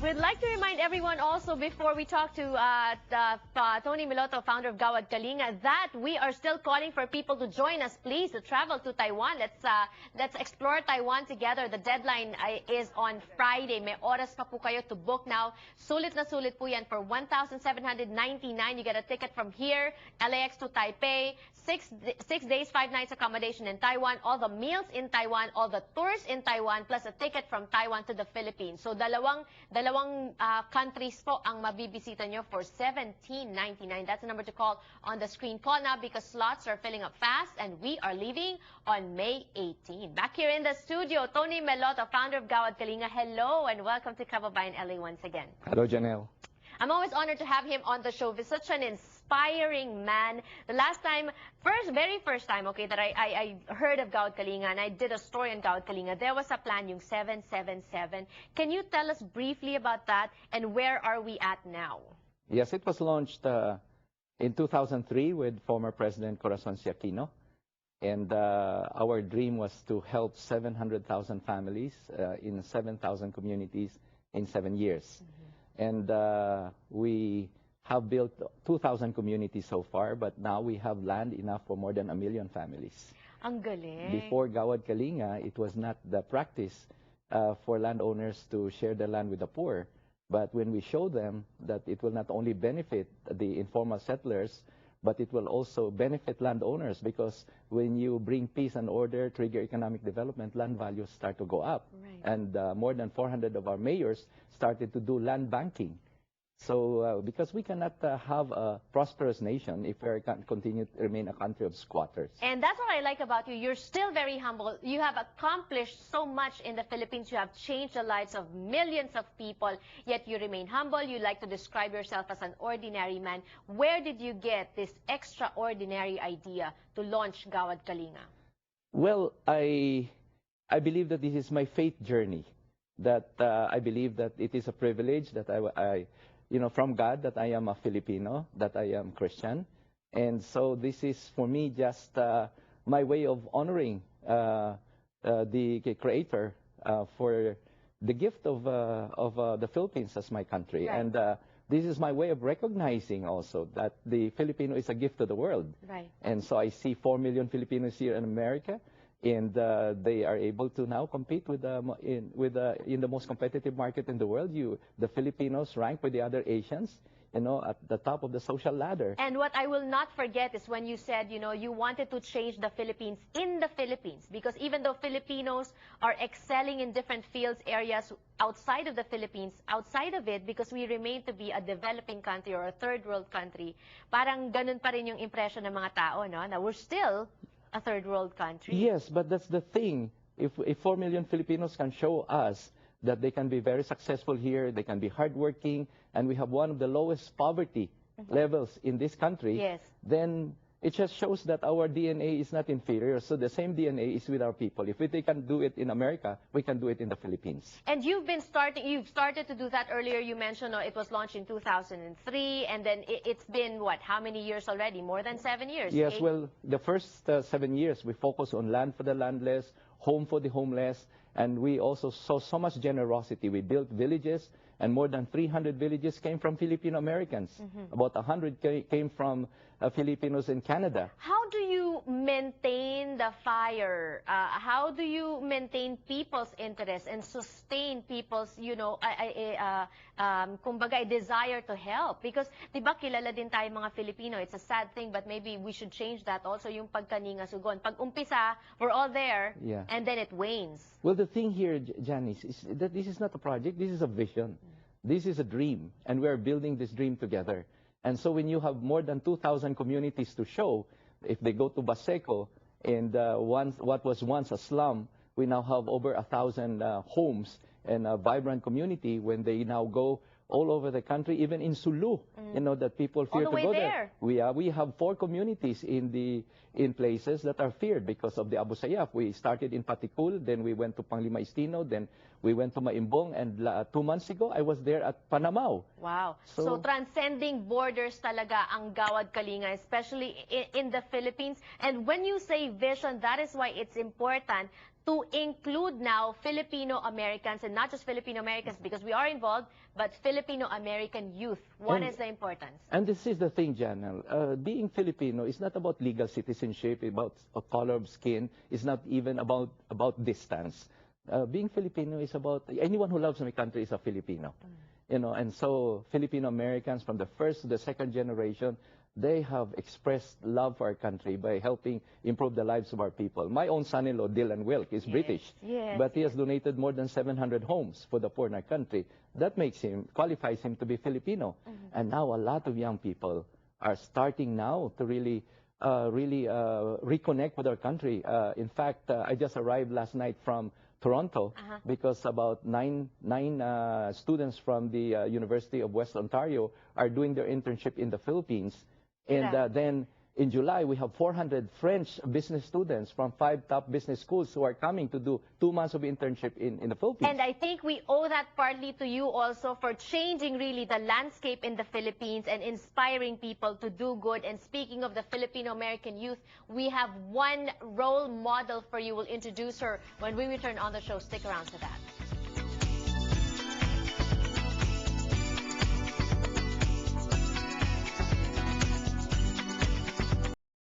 We'd like to remind everyone also before we talk to Tony Miloto, founder of Gawad Kalinga, that we are still calling for people to join us, please, to travel to Taiwan. Let's explore Taiwan together. The deadline is on Friday. May oras pa po kayo to book now. Sulit na sulit po yan for 1,799. You get a ticket from here, LAX to Taipei, 6 days, 5 nights accommodation in Taiwan, all the meals in Taiwan, all the tours in Taiwan, plus a ticket from Taiwan to the Philippines. So dalawang countries po ang mabibisita nyo for $17.99. That's the number to call on the screen. Call now because slots are filling up fast and we are leaving on May 18. Back here in the studio, Tony Miloto, founder of Gawad Kalinga. Hello and welcome to Kababayan LA once again. Hello, Janelle. I'm always honored to have him on the show. He's such an inspiring man. The very first time, okay, that I heard of Gawad Kalinga and I did a story on Gawad Kalinga, there was a plan, yung 777. Can you tell us briefly about that and where are we at now? Yes, it was launched in 2003 with former President Corazon Aquino. And our dream was to help 700,000 families in 7,000 communities in 7 years. Mm-hmm. And we have built 2,000 communities so far, but now we have land enough for more than 1 million families. Ang galing. Before Gawad Kalinga, it was not the practice for landowners to share their land with the poor. But when we show them that it will not only benefit the informal settlers, but it will also benefit landowners, because when you bring peace and order, trigger economic development, land values start to go up. Right. And more than 400 of our mayors started to do land banking. So because we cannot have a prosperous nation if we continue to remain a country of squatters. And that's what I like about you. You're still very humble. You have accomplished so much in the Philippines. You have changed the lives of millions of people, yet you remain humble. You like to describe yourself as an ordinary man. Where did you get this extraordinary idea to launch Gawad Kalinga? Well, I believe that this is my faith journey. That I believe that it is a privilege that from God, that I am a Filipino, that I am Christian. And so this is, for me, just my way of honoring the Creator for the gift of the Philippines as my country. Right. And this is my way of recognizing also that the Filipino is a gift to the world. Right. And so I see 4 million Filipinos here in America. And they are able to now compete in the most competitive market in the world. The Filipinos rank with the other Asians, at the top of the social ladder. And what I will not forget is when you said, you wanted to change the Philippines in the Philippines, because even though Filipinos are excelling in different fields, areas outside of the Philippines, outside of it, because we remain to be a developing country or a third world country, parang ganun pa rin yung impression ng mga tao, no? Na we're still a third world country. Yes, but that's the thing. If 4 million Filipinos can show us that they can be very successful here, they can be hardworking, and we have one of the lowest poverty levels in this country, yes, then it just shows that our DNA is not inferior. So the same DNA is with our people. If they can do it in America, we can do it in the Philippines. And you've started to do that earlier. You mentioned it was launched in 2003, and then it's been, what, how many years already? More than 7 years? Yes, well, the first 7 years, we focused on land for the landless, home for the homeless, and we also saw so much generosity. We built villages, and more than 300 villages came from Filipino Americans. Mm-hmm. About 100 came from Filipinos in Canada. How do you maintain the fire? How do you maintain people's interest and sustain people's, kumbaga, desire to help? Because, di ba, kilala din tayo mga Filipino. It's a sad thing, but maybe we should change that also, yung pagkaninga sugon. Pag umpisa, we're all there, yeah, and then it wanes. Well, the thing here, Janice, is that this is not a project, this is a vision. This is a dream, and we're building this dream together. And so when you have more than 2,000 communities to show, if they go to Baseco, and what was once a slum, we now have over 1,000 homes and a vibrant community. When they now go all over the country, even in Sulu, that people fear to go there. We have 4 communities in places that are feared because of the Abu Sayyaf. We started in Patikul, then we went to Panglima Istino, then we went to Maimbong, and 2 months ago, I was there at Panamao. Wow. So transcending borders talaga ang Gawad Kalinga, especially in the Philippines. And when you say vision, that is why it's important to include now Filipino-Americans, and not just Filipino-Americans because we are involved, but Filipino-American youth. What is the importance? And this is the thing, Janelle. Being Filipino is not about legal citizenship, about a color of skin. It's not even about distance. Being Filipino is about anyone who loves my country is a Filipino. You know, and so Filipino-Americans from the first to the second generation, they have expressed love for our country by helping improve the lives of our people. My own son-in-law, Dylan Wilk, is British, but he has donated more than 700 homes for the poor in our country. That qualifies him to be Filipino. And now a lot of young people are starting now to really reconnect with our country. In fact, I just arrived last night from Toronto because about nine students from the University of West Ontario are doing their internship in the Philippines. And then in July, we have 400 French business students from 5 top business schools who are coming to do 2 months of internship in the Philippines. And I think we owe that partly to you also for changing really the landscape in the Philippines and inspiring people to do good. And speaking of the Filipino-American youth, we have one role model for you. We'll introduce her when we return on the show. Stick around for that.